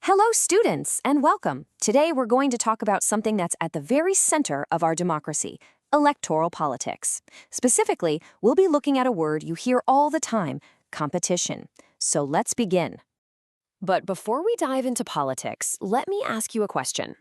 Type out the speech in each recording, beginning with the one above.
Hello, students, and welcome. Today we're going to talk about something that's at the very center of our democracy, electoral politics. Specifically, we'll be looking at a word you hear all the time, competition. So let's begin. But before we dive into politics, let me ask you a question.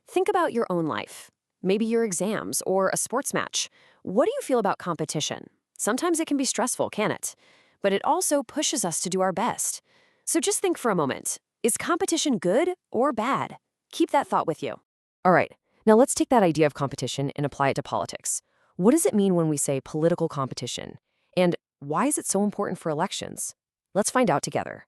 Think about your own life, maybe your exams or a sports match. What do you feel about competition? Sometimes it can be stressful, can it? But it also pushes us to do our best. So just think for a moment. Is competition good or bad? Keep that thought with you. All right, now let's take that idea of competition and apply it to politics. What does it mean when we say political competition? And why is it so important for elections? Let's find out together.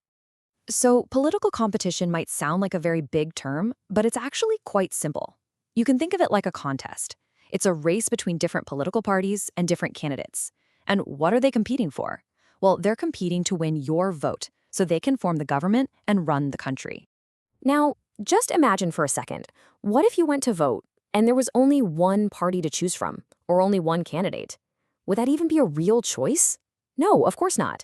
So, political competition might sound like a very big term, but it's actually quite simple. You can think of it like a contest. It's a race between different political parties and different candidates. And what are they competing for? Well, they're competing to win your vote, so they can form the government and run the country. Now, just imagine for a second, what if you went to vote and there was only one party to choose from, or only one candidate? Would that even be a real choice? No, of course not.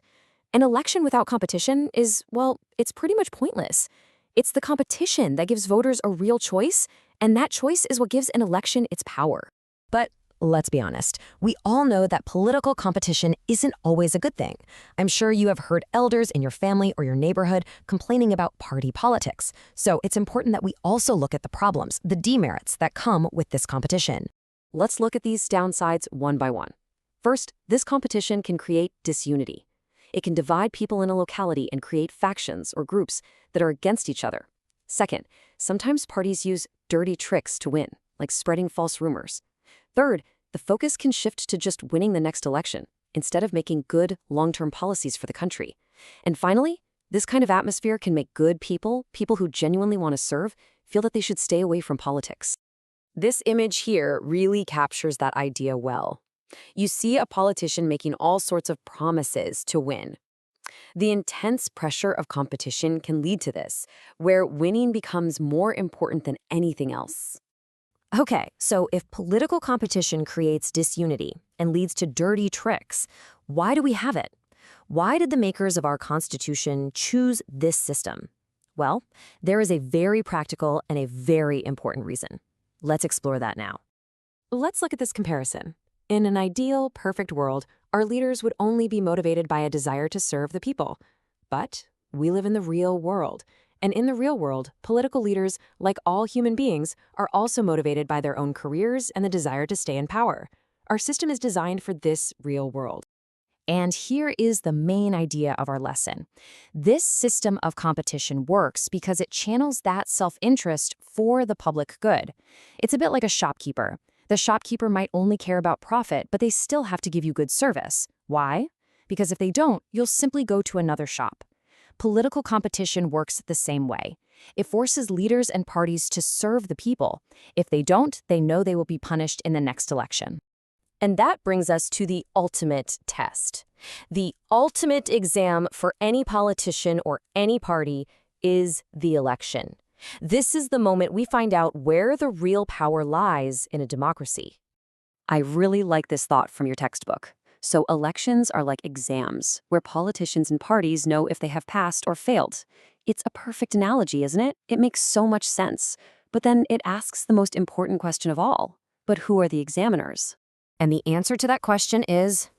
An election without competition is, well, it's pretty much pointless. It's the competition that gives voters a real choice, and that choice is what gives an election its power. But let's be honest, we all know that political competition isn't always a good thing. I'm sure you have heard elders in your family or your neighborhood complaining about party politics. So it's important that we also look at the problems, the demerits that come with this competition. Let's look at these downsides one by one. First, this competition can create disunity. It can divide people in a locality and create factions or groups that are against each other. Second, sometimes parties use dirty tricks to win, like spreading false rumors. Third, the focus can shift to just winning the next election, instead of making good, long-term policies for the country. And finally, this kind of atmosphere can make good people who genuinely want to serve, feel that they should stay away from politics. This image here really captures that idea well. You see a politician making all sorts of promises to win. The intense pressure of competition can lead to this, where winning becomes more important than anything else. Okay, so if political competition creates disunity and leads to dirty tricks, why do we have it? Why did the makers of our Constitution choose this system? Well, there is a very practical and a very important reason. Let's explore that now. Let's look at this comparison. In an ideal, perfect world, our leaders would only be motivated by a desire to serve the people. But we live in the real world. And in the real world, political leaders, like all human beings, are also motivated by their own careers and the desire to stay in power. Our system is designed for this real world. And here is the main idea of our lesson. This system of competition works because it channels that self-interest for the public good. It's a bit like a shopkeeper. The shopkeeper might only care about profit, but they still have to give you good service. Why? Because if they don't, you'll simply go to another shop. Political competition works the same way. It forces leaders and parties to serve the people. If they don't, they know they will be punished in the next election. And that brings us to the ultimate test. The ultimate exam for any politician or any party is the election. This is the moment we find out where the real power lies in a democracy. I really like this thought from your textbook. So elections are like exams, where politicians and parties know if they have passed or failed. It's a perfect analogy, isn't it? It makes so much sense. But then it asks the most important question of all. But who are the examiners? And the answer to that question is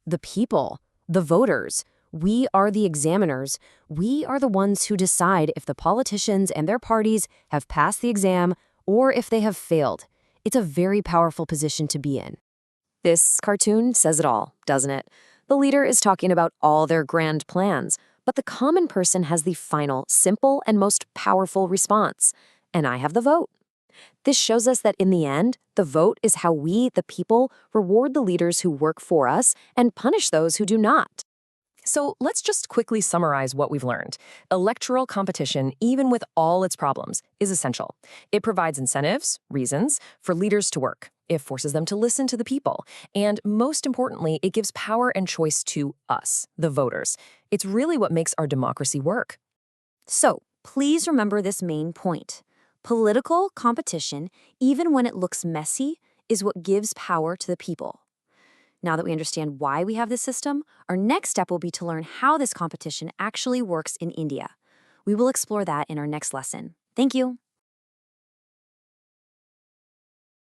the people, the voters. We are the examiners. We are the ones who decide if the politicians and their parties have passed the exam or if they have failed. It's a very powerful position to be in. This cartoon says it all, doesn't it? The leader is talking about all their grand plans, but the common person has the final, simple, and most powerful response. And I have the vote. This shows us that in the end, the vote is how we, the people, reward the leaders who work for us and punish those who do not. So let's just quickly summarize what we've learned. Electoral competition, even with all its problems, is essential. It provides incentives, reasons, for leaders to work. It forces them to listen to the people. And most importantly, it gives power and choice to us, the voters. It's really what makes our democracy work. So please remember this main point. Political competition, even when it looks messy, is what gives power to the people. Now that we understand why we have this system, our next step will be to learn how this competition actually works in India. We will explore that in our next lesson. Thank you.